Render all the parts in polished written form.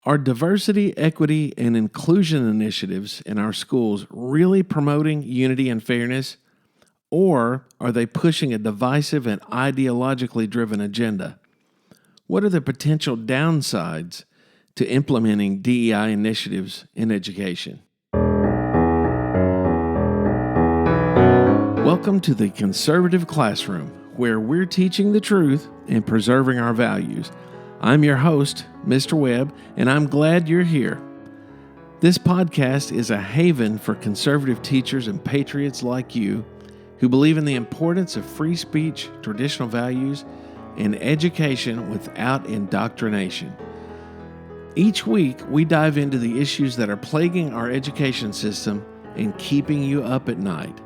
Are diversity, equity, and inclusion initiatives in our schools really promoting unity and fairness? Or are they pushing a divisive and ideologically driven agenda? What are the potential downsides to implementing DEI initiatives in education? Welcome to the Conservative Classroom, where we're teaching the truth and preserving our values. I'm your host, Mr. Webb, and I'm glad you're here. This podcast is a haven for conservative teachers and patriots like you who believe in the importance of free speech, traditional values, and education without indoctrination. Each week, we dive into the issues that are plaguing our education system and keeping you up at night.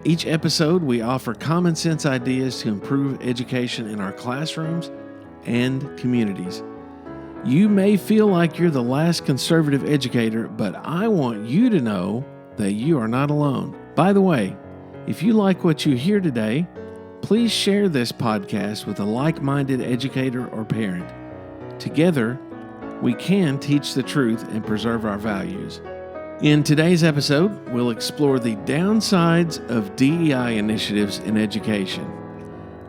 Each episode, we offer common sense ideas to improve education in our classrooms and communities. You may feel like you're the last conservative educator, but I want you to know that you are not alone. By the way, if you like what you hear today, please share this podcast with a like-minded educator or parent. Together, we can teach the truth and preserve our values. In today's episode, we'll explore the downsides of DEI initiatives in education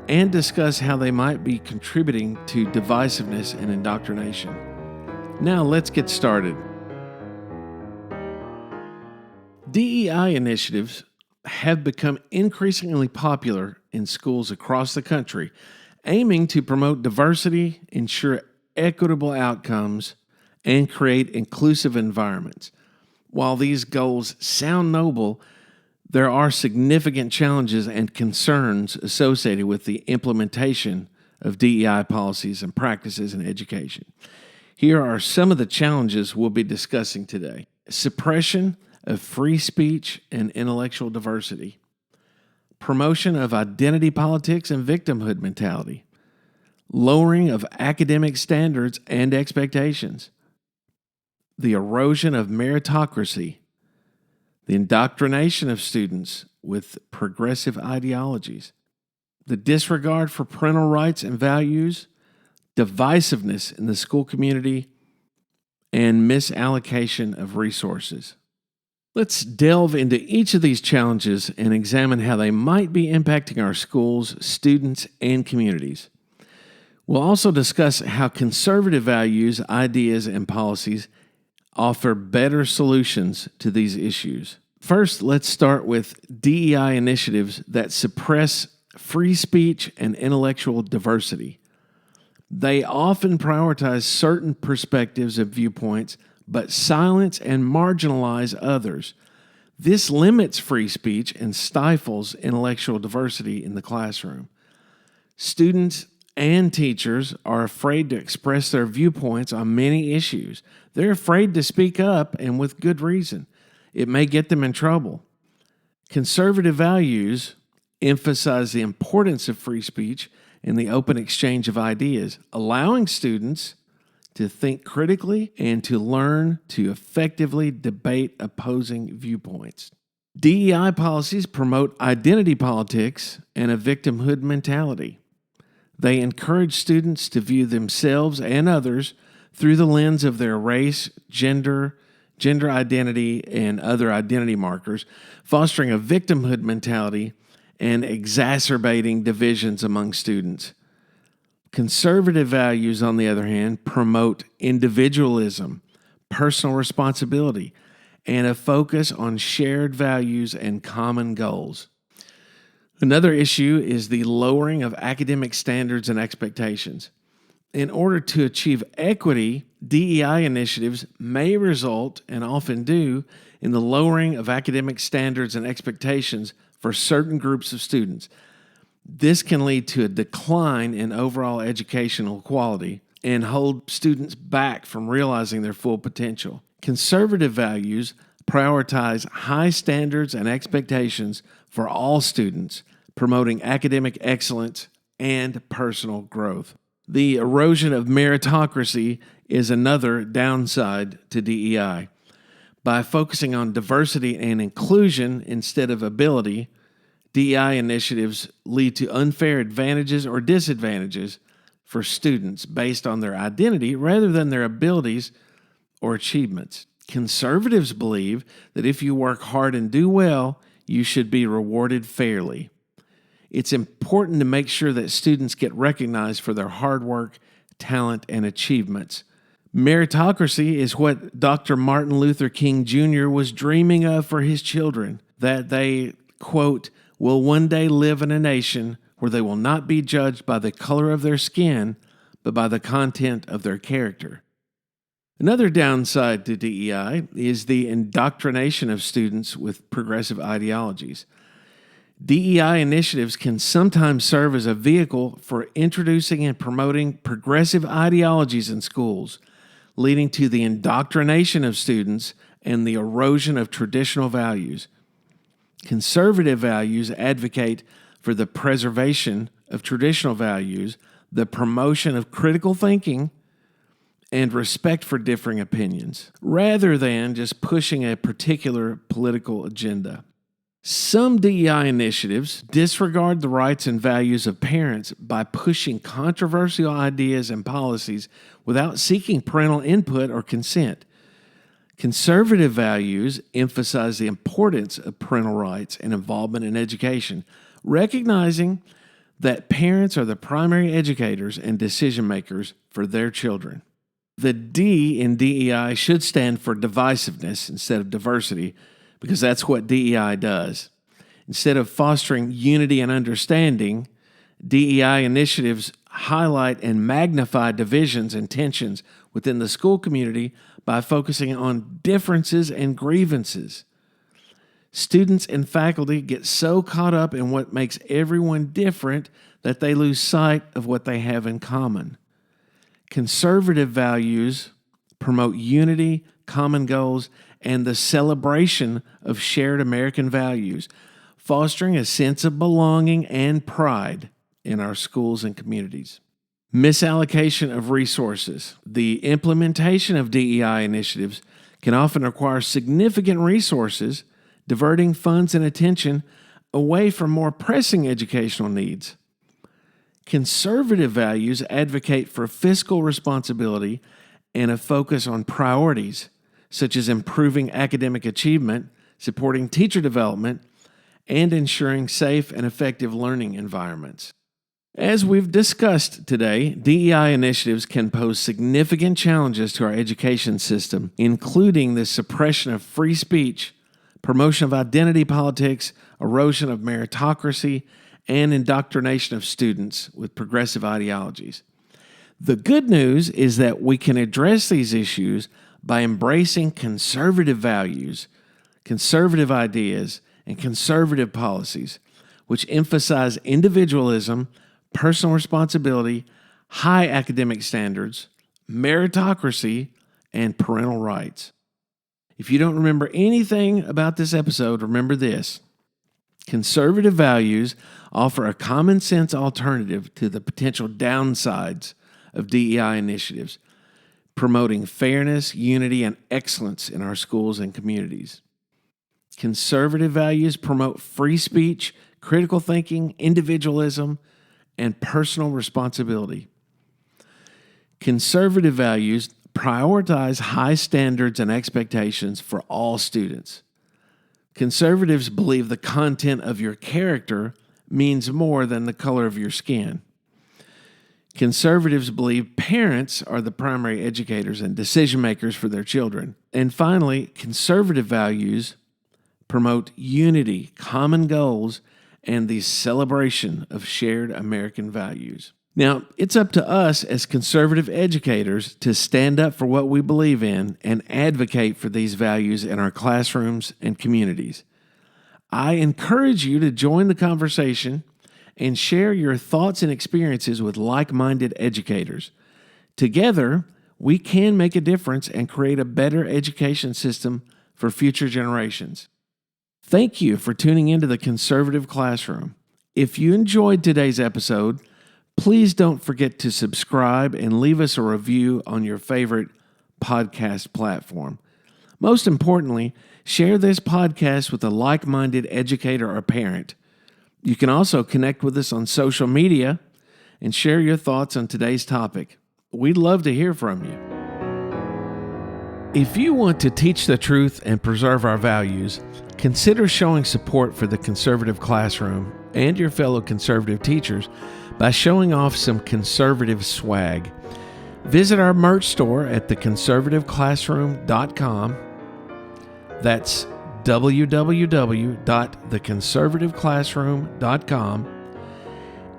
and discuss how they might be contributing to divisiveness and indoctrination. Now let's get started. DEI initiatives have become increasingly popular in schools across the country, aiming to promote diversity, ensure equitable outcomes, and create inclusive environments. While these goals sound noble, there are significant challenges and concerns associated with the implementation of DEI policies and practices in education. Here are some of the challenges we'll be discussing today. Suppression of free speech and intellectual diversity. Promotion of identity politics and victimhood mentality. Lowering of academic standards and expectations. The erosion of meritocracy. The indoctrination of students with progressive ideologies, the disregard for parental rights and values, divisiveness in the school community, and misallocation of resources. Let's delve into each of these challenges and examine how they might be impacting our schools, students, and communities. We'll also discuss how conservative values, ideas, and policies offer better solutions to these issues. First, let's start with DEI initiatives that suppress free speech and intellectual diversity. They often prioritize certain perspectives and viewpoints, but silence and marginalize others. This limits free speech and stifles intellectual diversity in the classroom. Students and teachers are afraid to express their viewpoints on many issues. They're afraid to speak up, and with good reason. It may get them in trouble. Conservative values emphasize the importance of free speech and the open exchange of ideas, allowing students to think critically and to learn to effectively debate opposing viewpoints. DEI policies promote identity politics and a victimhood mentality. They encourage students to view themselves and others through the lens of their race, gender identity, and other identity markers, fostering a victimhood mentality and exacerbating divisions among students. Conservative values, on the other hand, promote individualism, personal responsibility, and a focus on shared values and common goals. Another issue is the lowering of academic standards and expectations. In order to achieve equity, DEI initiatives may result, and often do, in the lowering of academic standards and expectations for certain groups of students. This can lead to a decline in overall educational quality and hold students back from realizing their full potential. Conservative values prioritize high standards and expectations for all students, promoting academic excellence and personal growth. The erosion of meritocracy is another downside to DEI. By focusing on diversity and inclusion instead of ability, DEI initiatives lead to unfair advantages or disadvantages for students based on their identity rather than their abilities or achievements. Conservatives believe that if you work hard and do well, you should be rewarded fairly. It's important to make sure that students get recognized for their hard work, talent, and achievements. Meritocracy is what Dr. Martin Luther King Jr. was dreaming of for his children, that they, quote, will one day live in a nation where they will not be judged by the color of their skin, but by the content of their character. Another downside to DEI is the indoctrination of students with progressive ideologies. DEI initiatives can sometimes serve as a vehicle for introducing and promoting progressive ideologies in schools, leading to the indoctrination of students and the erosion of traditional values. Conservative values advocate for the preservation of traditional values, the promotion of critical thinking, and respect for differing opinions, rather than just pushing a particular political agenda. Some DEI initiatives disregard the rights and values of parents by pushing controversial ideas and policies without seeking parental input or consent. Conservative values emphasize the importance of parental rights and involvement in education, recognizing that parents are the primary educators and decision makers for their children. The D in DEI should stand for divisiveness instead of diversity, because that's what DEI does. Instead of fostering unity and understanding, DEI initiatives highlight and magnify divisions and tensions within the school community by focusing on differences and grievances. Students and faculty get so caught up in what makes everyone different that they lose sight of what they have in common. Conservative values promote unity, common goals, and the celebration of shared American values, fostering a sense of belonging and pride in our schools and communities. Misallocation of resources. The implementation of DEI initiatives can often require significant resources, diverting funds and attention away from more pressing educational needs. Conservative values advocate for fiscal responsibility and a focus on priorities, such as improving academic achievement, supporting teacher development, and ensuring safe and effective learning environments. As we've discussed today, DEI initiatives can pose significant challenges to our education system, including the suppression of free speech, promotion of identity politics, erosion of meritocracy, and indoctrination of students with progressive ideologies. The good news is that we can address these issues by embracing conservative values, conservative ideas, and conservative policies, which emphasize individualism, personal responsibility, high academic standards, meritocracy, and parental rights. If you don't remember anything about this episode, remember this. Conservative values offer a common sense alternative to the potential downsides of DEI initiatives, promoting fairness, unity, and excellence in our schools and communities. Conservative values promote free speech, critical thinking, individualism, and personal responsibility. Conservative values prioritize high standards and expectations for all students. Conservatives believe the content of your character means more than the color of your skin. Conservatives believe parents are the primary educators and decision makers for their children. And finally, conservative values promote unity, common goals, and the celebration of shared American values. Now, it's up to us as conservative educators to stand up for what we believe in and advocate for these values in our classrooms and communities. I encourage you to join the conversation and share your thoughts and experiences with like-minded educators. Together, we can make a difference and create a better education system for future generations. Thank you for tuning into the Conservative Classroom. If you enjoyed today's episode, please don't forget to subscribe and leave us a review on your favorite podcast platform. Most importantly, share this podcast with a like-minded educator or parent. You can also connect with us on social media and share your thoughts on today's topic. We'd love to hear from you. If you want to teach the truth and preserve our values, consider showing support for the conservative classroom and your fellow conservative teachers by showing off some conservative swag. Visit our merch store at theconservativeclassroom.com. That's www.theconservativeclassroom.com.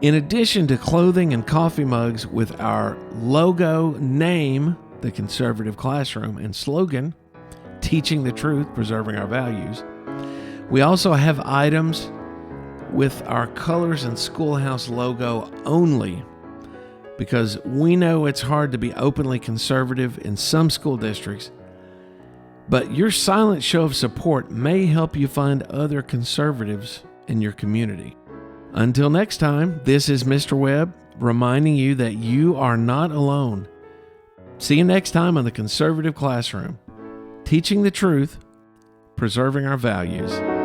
In addition to clothing and coffee mugs with our logo name, The Conservative Classroom, and slogan, Teaching the Truth, Preserving Our Values, we also have items with our colors and schoolhouse logo only, because we know it's hard to be openly conservative in some school districts, but your silent show of support may help you find other conservatives in your community. Until next time, this is Mr. Webb reminding you that you are not alone. See you next time on The Conservative Classroom, teaching the truth, preserving our values.